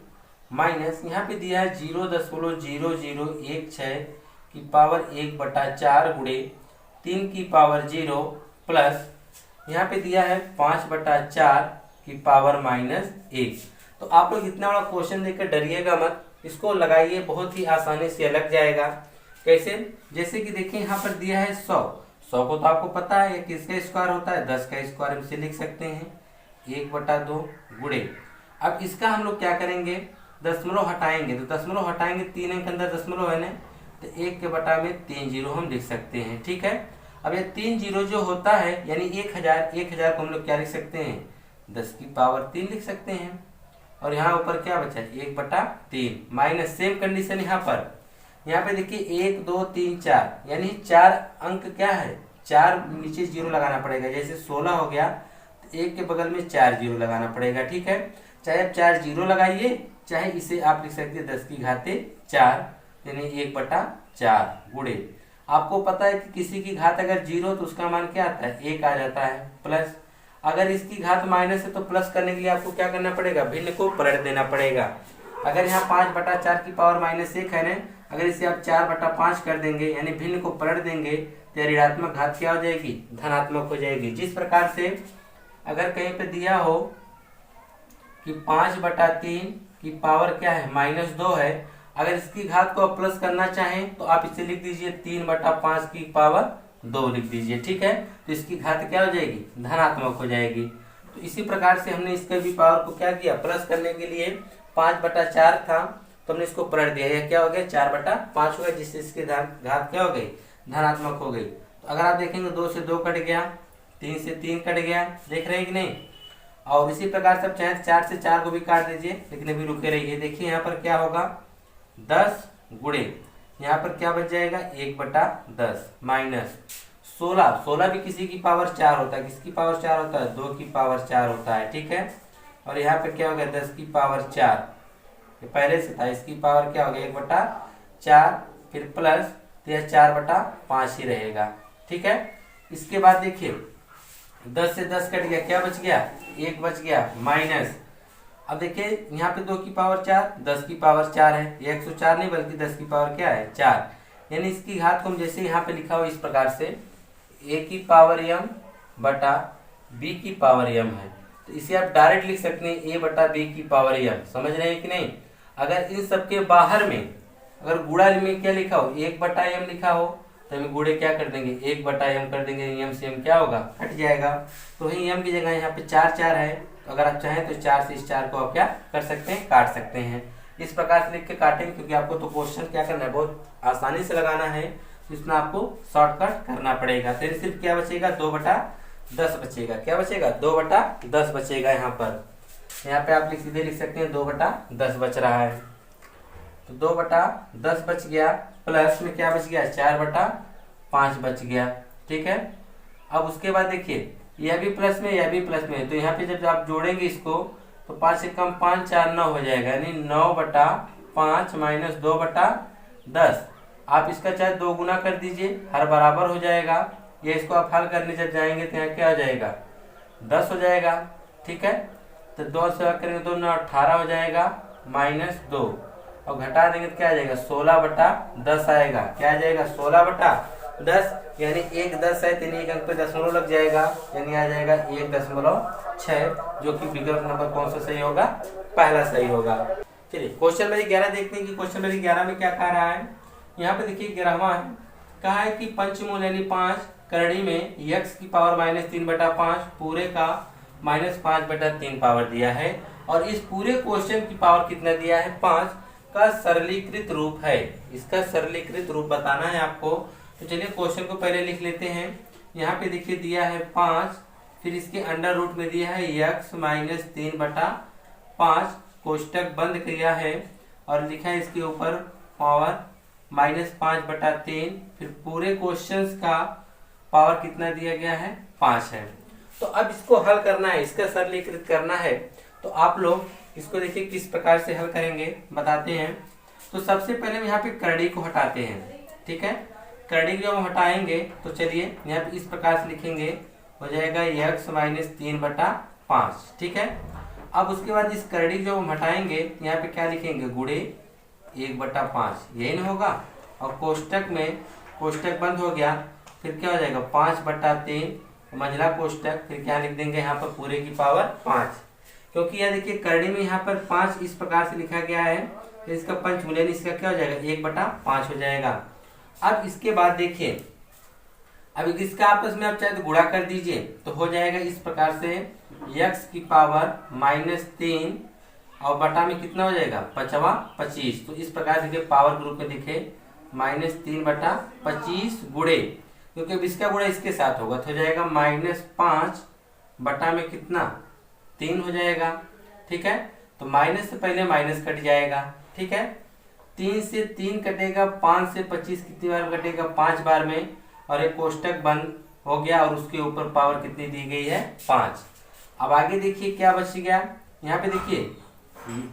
माइनस, यहाँ पे दिया है 0.0016 की पावर 1/4 गुणे 3 की पावर 0 प्लस, यहाँ पे दिया है 5/4 की पावर -1। तो आप लोग इतना बड़ा क्वेश्चन देखकर डरिएगा मत, इसको लगाइए, बहुत ही आसानी से लग जाएगा। कैसे, जैसे कि देखिए यहाँ पर दिया है 100 को तो आपको पता है ये किसका स्क्वायर होता है, 10 का स्क्वायर इसे लिख सकते हैं 1/2 गुणे। अब इसका हम लोग क्या करेंगे, दशमलव हटाएंगे, तो दशमलव हटाएंगे 3 अंक अंदर दशमलव है ना, तो 1 के बटा में 3 जीरो हम लिख सकते हैं। ठीक है, अब ये 3 जीरो जो होता है यानी 1000 को हम लोग क्या लिख सकते हैं, 10 की पावर 3 लिख सकते हैं, और यहाँ ऊपर क्या बचा 1/3 माइनस, सेम कंडीशन यहाँ पे देखिए 1 2 3 4 यानी 4 अंक क्या है, 4 नीचे जीरो लगाना पड़ेगा। जैसे 16 हो गया तो 1 के बगल में 4 जीरो लगाना पड़ेगा। ठीक है, चाहे आप 4 जीरो लगाइए, चाहे इसे आप लिख सकते हैं 10 की घाते 4 यानी 1/4 गुणे। आपको पता है कि किसी की घात अगर 0 तो उसका मान क्या आता है, 1 आ जाता है, प्लस अगर इसकी घात माइनस है तो प्लस करने के लिए आपको क्या करना पड़ेगा, भिन्न को पलट देना पड़ेगा। अगर यहाँ 5/4 की पावर -1 है ना, अगर इसे आप 4/5 कर देंगे यानी भिन्न को पलट देंगे तो ऋणात्मक घात क्या हो जाएगी, धनात्मक हो जाएगी। जिस प्रकार से अगर कहीं पे दिया हो कि 5/3 की पावर क्या है -2 है, अगर इसकी घात को आप प्लस करना चाहें तो आप इसे लिख दीजिए 3/5 की पावर 2 लिख दीजिए। ठीक है, तो इसकी घात क्या हो जाएगी, धनात्मक हो जाएगी। तो इसी प्रकार से हमने इसके भी पावर को क्या किया, प्लस करने के लिए 5/4 था तो हमने इसको पलट दिया, यह क्या हो गया 4/5 हो गया, जिससे इसकी घात क्या हो गई, धनात्मक हो गई। तो अगर आप देखेंगे 2 से 2 कट गया, 3 से 3 कट गया, देख रहे हैं कि नहीं। और इसी प्रकार से आप चाहे 4 से 4 को भी काट दीजिए, लेकिन अभी रुके रहिए। देखिए यहाँ पर क्या होगा 10 गुणे, यहाँ पर क्या बच जाएगा 1/10 माइनस 16 भी किसी की पावर 4 होता है, किसकी पावर 4 होता है, 2 की पावर 4 होता है। ठीक है, और यहाँ पे क्या हो गया 10 की पावर 4, ये पहले से था, इसकी पावर क्या हो गया 1/4 फिर प्लस, तो यह 4/5 ही रहेगा। ठीक है, इसके बाद देखिए 10 से 10 कट गया, क्या बच गया 1 बच गया माइनस, अब देखिए यहाँ पे 2 की पावर 4, 10 की पावर 4 है, ये 104 नहीं बल्कि 10 की पावर क्या है 4, यानी इसकी घात को हम जैसे यहाँ पे लिखा हो इस प्रकार से a की पावर m बटा b की पावर m है, तो इसे आप डायरेक्ट लिख सकते हैं a/b की पावर m। समझ रहे हैं कि नहीं। अगर इन सबके बाहर में अगर गुणा में क्या लिखा हो 1/m लिखा हो तो हम गुणे क्या कर देंगे 1/m कर देंगे, m से m क्या होगा हट जाएगा, तो वही m की जगह यहाँ पे 4 है, तो अगर आप चाहें तो 4 से इस 4 को आप क्या कर सकते हैं, काट सकते हैं। इस प्रकार से लिख के काटेंगे, क्योंकि आपको तो क्वेश्चन क्या करना है, बहुत आसानी से लगाना है, इसमें आपको शॉर्टकट करना पड़ेगा। तो सिर्फ क्या बचेगा 2/10 बचेगा, क्या बचेगा 2/10 बचेगा। यहाँ पे आप सीधे लिख सकते हैं 2/10 बच रहा है, तो 2/10 बच गया, प्लस में क्या बच गया 4/5 बच गया। ठीक है, अब उसके बाद देखिए यह भी प्लस में यह भी प्लस में, तो यहाँ पे जब आप जोड़ेंगे इसको तो 5 से कम 5 4 9 हो जाएगा, यानी 9/5 माइनस 2/10। आप इसका चाहे 2 गुना कर दीजिए, हर बराबर हो जाएगा। ये इसको आप हल करने जब जाएंगे तो यहाँ क्या हो जाएगा 10 हो जाएगा। ठीक है, तो 2 से करेंगे तो 9 18 हो जाएगा -2, और घटा देंगे तो क्या आ जाएगा 16/10 आएगा। क्या आ जाएगा 16/10, यानी 1 10 है, 1 अंक पे दशमलव लग जाएगा, यानी आ जाएगा 1.6, जो कि विकल्प नंबर कौन सा सही होगा, पहला सही होगा। चलिए क्वेश्चन नंबर 11 देखते हैं कि क्वेश्चन नंबर 11 में क्या कह रहा है। यहाँ पे देखिए 11वां है, कहा है कि पंचमूल यानी 5 करड़ी में x की पावर -3/5 पूरे का -5/3 पावर दिया है और इस पूरे क्वेश्चन की पावर कितना दिया है 5 का सरलीकृत रूप है। इसका सरलीकृत रूप बताना है आपको। तो चलिए क्वेश्चन को पहले लिख लेते हैं। यहाँ पे देखिए दिया है 5, फिर इसके अंडर रूट में दिया है x -3/5, कोष्टक बंद किया है और लिखा है इसके ऊपर पावर -5/3, फिर पूरे क्वेश्चंस का पावर कितना दिया गया है 5 है। तो अब इसको हल करना है, इसका सरलीकृत करना है। तो आप लोग इसको देखिए किस प्रकार से हल करेंगे बताते हैं। तो सबसे पहले हम यहाँ पे करड़ी को हटाते हैं, ठीक है। करड़ी को जब हम हटाएंगे तो चलिए यहाँ पे इस प्रकार से लिखेंगे, हो जाएगा x -3/5, ठीक है। अब उसके बाद इस करड़ी को जब हम हटाएंगे यहाँ पे क्या लिखेंगे, गुणे 1/5, यही ना होगा। और कोष्टक में कोष्टक बंद हो गया, फिर क्या हो जाएगा 5/3 मंझला कोष्टक, फिर क्या लिख देंगे यहाँ पर पूरे की पावर 5। क्योंकि यह देखिए करड़ी में यहाँ पर 5 इस प्रकार से लिखा गया है, तो इसका पंचमूल इसका क्या हो जाएगा 1/5 हो जाएगा। अब इसके बाद देखिए, अब इसका आपस में आप चाहे तो गुणा कर दीजिए, तो हो जाएगा इस प्रकार से x की पावर -3 और बटा में कितना हो जाएगा 5/25। तो इस प्रकार देखिए पावर ग्रुप में दिखे -3/25 गुणे, क्योंकि अब इसका गुणा इसके साथ होगा तो हो जाएगा -5 बटा में कितना 3 हो जाएगा, ठीक है। तो माइनस से पहले माइनस कट जाएगा, ठीक है। 3 से 3 कटेगा, 5 से 25 कितनी बार कटेगा 5 बार में, और एक कोष्टक बंद हो गया और उसके ऊपर पावर कितनी दी गई है 5। अब आगे देखिए क्या बच गया, यहाँ पे देखिए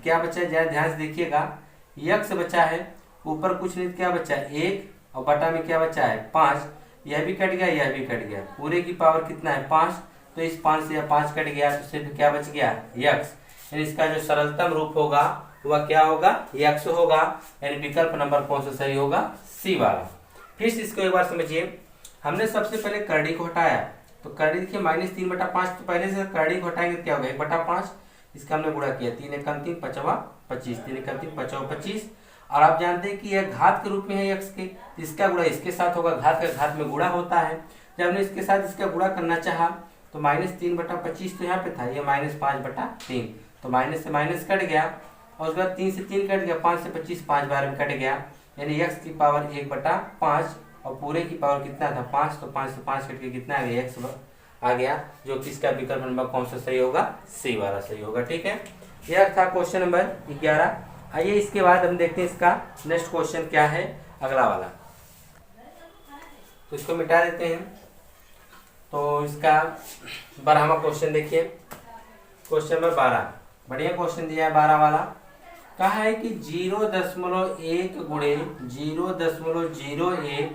क्या बचा है, जरा ध्यान से देखिएगा। x बचा है, ऊपर कुछ नहीं, क्या बचा है 1 और बटा में क्या बचा है 5, यह भी कट गया यह भी कट गया, पूरे की पावर कितना है 5। तो इस 5 से 5 कट गया तो सिर्फ क्या बच गया x, यानी इसका जो सरलतम रूप होगा वह क्या होगा x होगा। यानी विकल्प नंबर कौन सा सही होगा, सी वाला। फिर से इसको एक बार समझिए। हमने सबसे पहले करड़ी को हटाया, तो करड़ी देखिए -3/5, तो पहले से करड़ी को हटाएंगे क्या होगा 1/5, इसका हमने गुणा किया 3 × 3 = 5/25, 3 × 3 = 5/25। और आप जानते हैं कि यह घात के रूप में है x के, इसका गुणा इसके साथ होगा, घात का घात में गुणा होता है। जब हमने इसके साथ इसका गुणा करना चाहा तो -3/25 तो यहाँ पे था, ये -5/3, तो माइनस से माइनस कट गया और उसके बाद 3 से 3 कट गया, 5 से 25 5 बार में कट गया, यानी x की पावर 1/5 और पूरे की पावर कितना था 5, तो 5 से 5 कट के कितना आ गया x आ गया, जो कि इसका विकल्प नंबर कौन सा सही होगा, सी वाला सही होगा, ठीक है। यह था क्वेश्चन नंबर 11। आइए इसके बाद हम देखते हैं इसका नेक्स्ट क्वेश्चन क्या है, अगला वाला। तो इसको मिटा देते हैं। तो इसका 12वां क्वेश्चन देखिए, क्वेश्चन नंबर 12, बढ़िया क्वेश्चन दिया है 12 वाला। कहा है कि 0.1 गुणे 0.01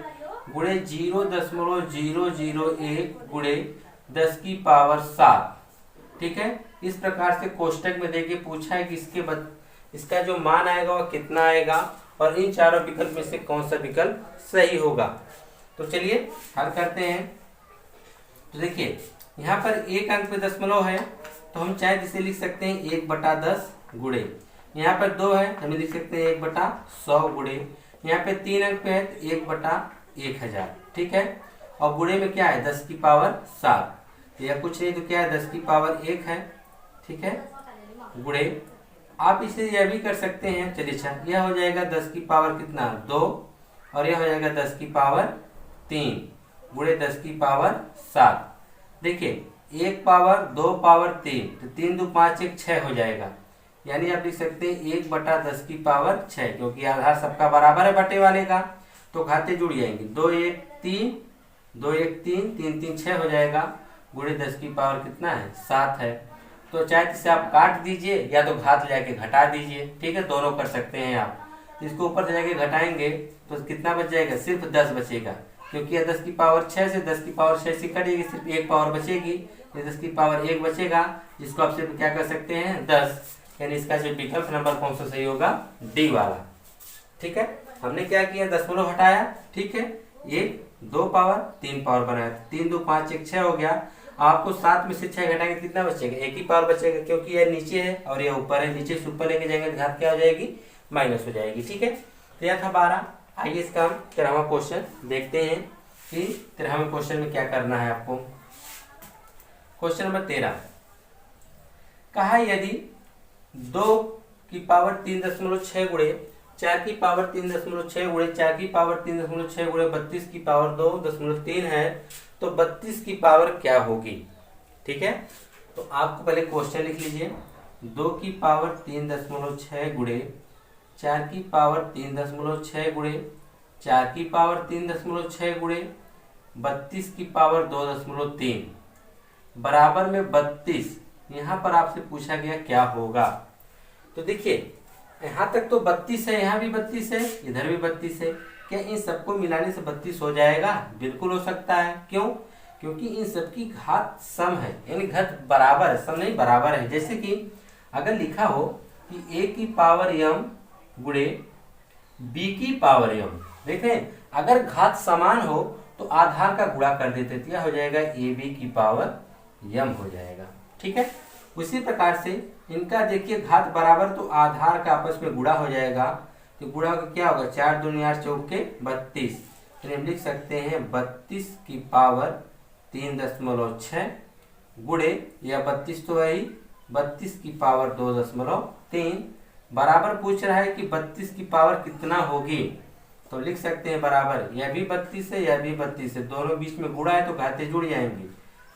गुणे 0.001 गुणे 10 की पावर 7, ठीक है। इस प्रकार से कोष्टक में देखिए पूछा है कि इसका जो मान आएगा वह कितना आएगा और इन चारों विकल्प में से कौन सा विकल्प सही होगा। तो चलिए हल करते हैं। तो देखिए यहाँ पर एक अंक पे दशमलव है, तो हम चाहे जिसे लिख सकते हैं 1/10 गुणे, यहाँ पर 2 है हम लिख सकते हैं 1/100 गुणे, यहाँ पे 3 अंक पे है तो 1/1000, ठीक है। और गुणे में क्या है 10 की पावर 7, यह कुछ नहीं तो क्या है 10 की पावर 1 है, ठीक है। गुणे आप इसे यह भी कर सकते हैं, चलिए अच्छा यह हो जाएगा 10 की पावर कितना 2 और यह हो जाएगा 10 की पावर 3 गुणे 10 की पावर 7। देखिए 1 पावर 2 पावर 3, तो 3 2 5 1 6 हो जाएगा, यानी आप लिख सकते हैं 1/10 की पावर 6, क्योंकि आधार सबका बराबर है बटे वाले का, तो घाते जुड़ जाएंगे 2 1 3 2 1 3 3 3 6 हो जाएगा, गुणे 10 की पावर कितना है 7 है। तो चाहे इसे आप काट दीजिए या तो घात ले जाके घटा दीजिए, ठीक है, दोनों कर सकते हैं आप। इसको ऊपर ले जाके घटाएंगे तो कितना बच जाएगा, सिर्फ 10 बचेगा, क्योंकि यह 10 की पावर 6 से 10 की पावर 6 से कटेगी, सिर्फ 1 पावर बचेगी, ये 10 की पावर 1 बचेगा, जिसको आप सिर्फ क्या कर सकते हैं 10, यानी इसका जो विकल्प नंबर कौन सा सही होगा, डी वाला, ठीक है। हमने क्या किया दशमलव हटाया, ठीक है, 1 2 पावर 3 पावर बनाया, 3 2 5 1 6 हो गया। आपको 7 में से 6 घटाएंगे कितना बचेगा, एक ही पावर बचेगा, क्योंकि यह नीचे है और यह ऊपर है, नीचे से ऊपर लेके जाएंगे तो घात क्या हो जाएगी, माइनस हो जाएगी। ठीक है, तो यह था 12। आइए इसका हम 13वां क्वेश्चन देखते हैं कि 13वें क्वेश्चन में क्या करना है आपको। क्वेश्चन नंबर 13 कहा यदि 2 की पावर 3.6 गुणे 4 की पावर 3.6 गुणे 4 की पावर 3.6 गुणे 32 की पावर 2.3 है तो 32 की पावर क्या होगी। ठीक है, तो आपको पहले क्वेश्चन लिख लीजिए। 2 की पावर 3.6 गुणे 4 की पावर 3.6 गुणे 4 की पावर 3.6 गुणे 32 की पावर 2.3 बराबर में 32। यहाँ पर आपसे पूछा गया क्या होगा। तो देखिए यहाँ तक तो 32 है, यहाँ भी 32 है, इधर भी 32 है। क्या इन सबको मिलाने से 32 हो जाएगा? बिल्कुल हो सकता है। क्यों? क्योंकि इन सबकी घात सम है, यानी घात बराबर है, सम नहीं बराबर है। जैसे कि अगर लिखा हो कि a की पावर m गुणे b की पावर m, देखें अगर घात समान हो तो आधार का गुणा कर देते तो यह हो जाएगा ab की पावर m हो जाएगा। ठीक है, उसी प्रकार से इनका देखिए घात बराबर तो आधार का आपस में गुणा हो जाएगा, तो गुणा का क्या होगा, 4 दूनी 8 चौके 32, तो हम लिख सकते हैं 32 की पावर 3.6 गुणे या 32 तो वही 32 की पावर 2.3 बराबर पूछ रहा है कि 32 की पावर कितना होगी, तो लिख सकते हैं बराबर, यह भी 32 है, यह भी 32 है, दोनों बीच में गुणा है तो घाते जुड़ जाएंगी,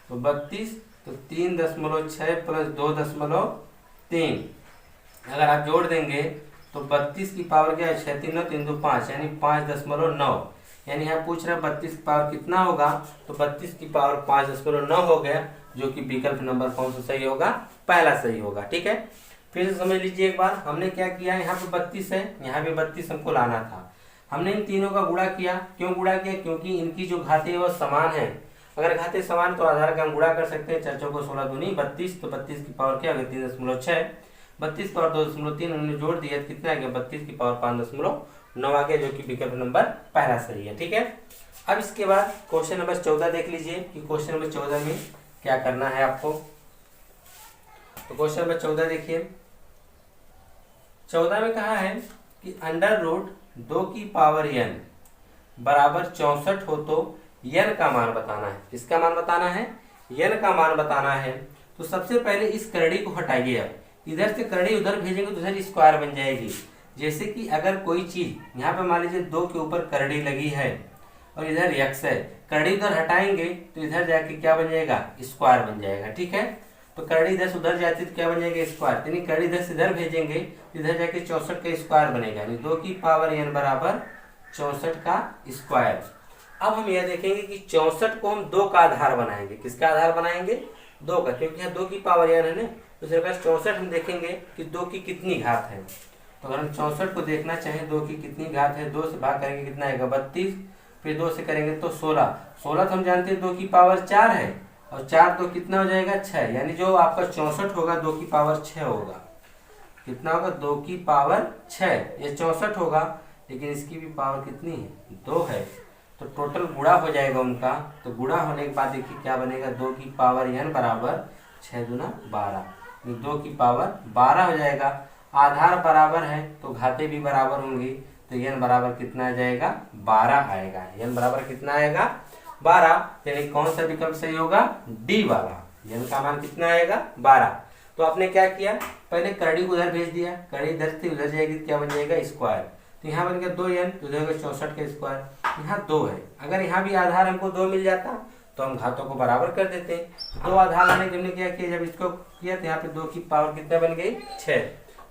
तो 32 तो 3.6 प्लस 2.3 अगर आप जोड़ देंगे तो 32 की पावर क्या है, 6 3 9 3 2 5 यानी 5.9, यानी यहाँ पूछ रहा है 32 की पावर कितना होगा, तो 32 की पावर 5.9 हो गया, जो कि विकल्प नंबर कौन सा सही होगा, पहला सही होगा। ठीक है, फिर से समझ लीजिए एक बार, हमने क्या किया, यहाँ पे 32 है, यहाँ भी 32 हमको लाना था, हमने इन तीनों का गुणा किया। क्यों गुणा किया? क्योंकि इनकी जो घातें है वो समान है। अगर घातें समान तो आधार का हम गुणा कर सकते हैं, 4 चौको 16 दूनी 32, तो 32 की पावर क्या होगी 3.6, 32 पावर 2.3 हमने जोड़ दिया तो कितना आ गया, 32 की पावर 5.9 आ गया, जो कि विकल्प नंबर पहला सही है। ठीक है, अब इसके बाद क्वेश्चन नंबर 14 देख लीजिए कि क्वेश्चन नंबर 14 में क्या करना है आपको। तो क्वेश्चन नंबर 14 देखिए, 14 में कहा है कि अंडर रूट 2 की पावर n बराबर 64 हो तो n का मान बताना है। किसका मान बताना है? n का मान बताना है। तो सबसे पहले इस करड़ी को हटाइए, अब इधर से करड़ी उधर भेजेंगे तो उधर स्क्वायर बन जाएगी। जैसे कि अगर कोई चीज यहाँ पे मान लीजिए 2 के ऊपर करड़ी लगी है और इधर x है, करड़ी उधर हटाएंगे तो इधर जाके क्या बन जाएगा, स्क्वायर बन जाएगा। ठीक है, तो करड़ी इधर से उधर जाती तो क्या बन जाएगा, स्क्वायर, यानी करड़ी इधर से इधर भेजेंगे तो इधर जाके 64 का स्क्वायर बनेगा, यानी 2 की पावर n बराबर 64 का स्क्वायर। अब हम यह देखेंगे कि 64 को हम 2 का आधार बनाएंगे। किसका आधार बनाएंगे? 2 का, क्योंकि यहाँ 2 की पावर n है ना, तो इसके पास 64 हम देखेंगे कि 2 की कितनी घात है। तो अगर हम 64 को देखना चाहें 2 की कितनी घात है, 2 से भाग करेंगे कितना आएगा 32, फिर 2 से करेंगे तो 16, 16 तो हम जानते हैं 2 की पावर 4 है, और 4 तो कितना हो जाएगा 6, यानी जो आपका 64 होगा 2 की पावर 6 होगा। कितना होगा, 2 की पावर 6, ये 64 होगा, लेकिन इसकी भी पावर कितनी है, 2 है, तो टोटल गुणा हो जाएगा उनका। तो गुणा होने के बाद देखिए क्या बनेगा, 2 की पावर n बराबर 6 दूना 12, 2 की पावर 12 हो जाएगा। आधार बराबर है तो घाते भी बराबर होंगी, तो n बराबर कितना आ जाएगा, 12 आएगा। n बराबर कितना आएगा, 12, यानी कौन सा विकल्प सही होगा, डी वाला। n का मान कितना आएगा, 12। तो आपने क्या किया, पहले करड़ी को उधर भेज दिया, करड़ी इधर से उधर जाएगी क्या बन जाएगा, स्क्वायर, तो यहाँ बन गया 2n, तो उधर 64 का स्क्वायर, यहाँ 2 है। अगर यहाँ भी आधार हमको 2 मिल जाता तो हम घातों को बराबर कर देते। 2 आधार आने के हमने क्या किया, जब इसको किया तो यहाँ पे 2 की पावर कितना बन गई, 6,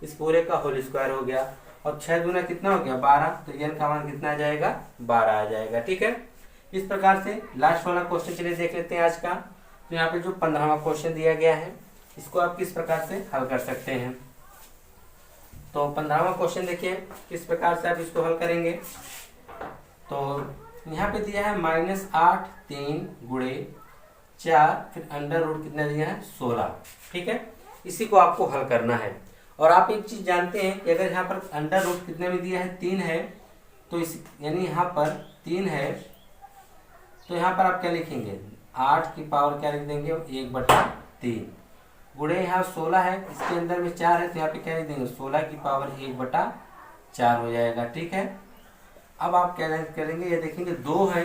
इस पूरे का होल स्क्वायर हो गया, और 6 दूना कितना हो गया 12, तो n का मान कितना आ जाएगा, 12 आ जाएगा। ठीक है, इस प्रकार से लास्ट वाला क्वेश्चन चलिए देख लेते हैं आज का। तो यहाँ पे जो 15वां क्वेश्चन दिया गया है इसको आप किस प्रकार से हल कर सकते हैं। तो 15वां क्वेश्चन देखिए किस प्रकार से आप इसको हल करेंगे। तो यहाँ पे दिया है -8 3 गुणे 4, फिर अंडर रूट कितना दिया है 16। ठीक है, इसी को आपको हल करना है। और आप एक चीज जानते हैं कि अगर यहाँ पर अंडर रूट कितने में दिया है 3 है, तो इस यानी यहाँ पर 3 है, तो यहाँ पर आप क्या लिखेंगे, 8 की पावर क्या लिख देंगे, 1/3 गुणे यहाँ 16 है, इसके अंदर में 4 है तो यहाँ पे क्या लिख देंगे, 16 की पावर 1/4 हो जाएगा। ठीक है, अब आप क्या करेंगे, ये देखेंगे 2 है,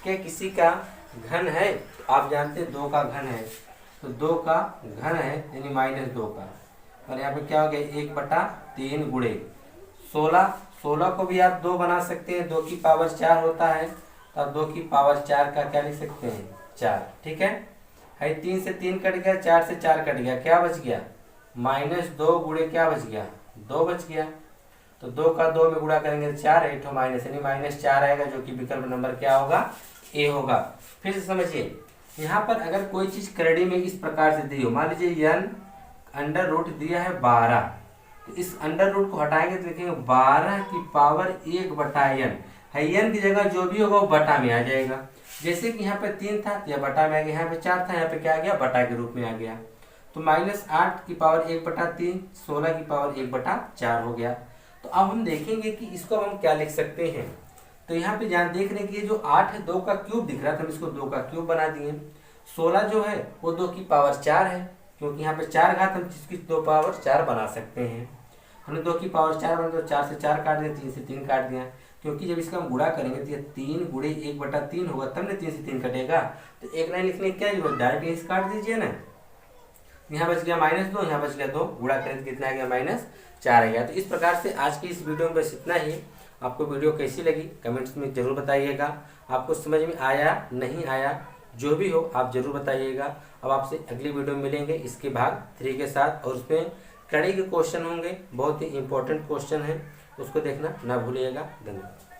क्या किसी का घन है, तो आप जानते हैं 2 का घन है, तो 2 का घन है यानी -2 का, और यहाँ पे क्या हो गया 1/3 गुणे 16 को भी आप 2 बना सकते हैं, 2 की पावर 4 होता है, तो आप 2 की पावर 4 का क्या लिख सकते हैं, 4। ठीक है, 3 से 3 कट गया, 4 से 4 कट गया, क्या बच गया, -2 गुणे क्या बच गया, 2 बच गया। तो 2 का 2 में गुणा करेंगे 4, तो माइनस यानी -4 आएगा, जो कि विकल्प नंबर क्या होगा, ए होगा। फिर से समझिए, यहाँ पर अगर कोई चीज करड़ी में इस प्रकार से दी हो, मान लीजिए n अंडर रूट दिया है 12, तो इस अंडर रूट को हटाएंगे तो लिखेंगे 12 की पावर 1/n है, n की जगह जो भी होगा वो बटा में आ जाएगा। जैसे कि यहाँ पे 3 था तो यह बटा में आ गया, यहाँ पे 4 था, यहाँ पे क्या आ गया, बटा के रूप में आ गया। तो -8 की पावर 1/3, 16 की पावर 1/4 हो गया। तो अब हम देखेंगे कि इसको हम क्या लिख सकते हैं। तो यहाँ पे ध्यान देख रहे हैं कि ये जो 8 है 2 का क्यूब दिख रहा था, हम इसको 2 का क्यूब बना दिए। 16 जो है वो 2 की पावर 4 है, क्योंकि यहाँ पे 4 घात, हम इसकी 2 पावर 4 बना सकते हैं। हमने 2 की पावर 4 बना, तो 4 से 4 काट दिया, 3 से 3 काट दिया, क्योंकि जब इसका हम गुणा करेंगे तो ये 3 गुणे 1/3 होगा, तब ना 3 से 3 कटेगा। तो एक लाइन लिखने की क्या जरूरत, डायरेक्ट इसे काट दीजिए ना। यहाँ बच गया -2, यहाँ बच गया 2, गुणा करें तो कितना आ गया, -4 आ गया। तो इस प्रकार से आज की इस वीडियो में बस इतना ही। आपको वीडियो कैसी लगी कमेंट्स में जरूर बताइएगा, आपको समझ में आया नहीं आया, जो भी हो आप जरूर बताइएगा। अब आपसे अगली वीडियो में मिलेंगे इसके भाग 3 के साथ, और उसमें कड़ी के क्वेश्चन होंगे, बहुत ही इंपॉर्टेंट क्वेश्चन है, उसको देखना ना भूलिएगा। धन्यवाद।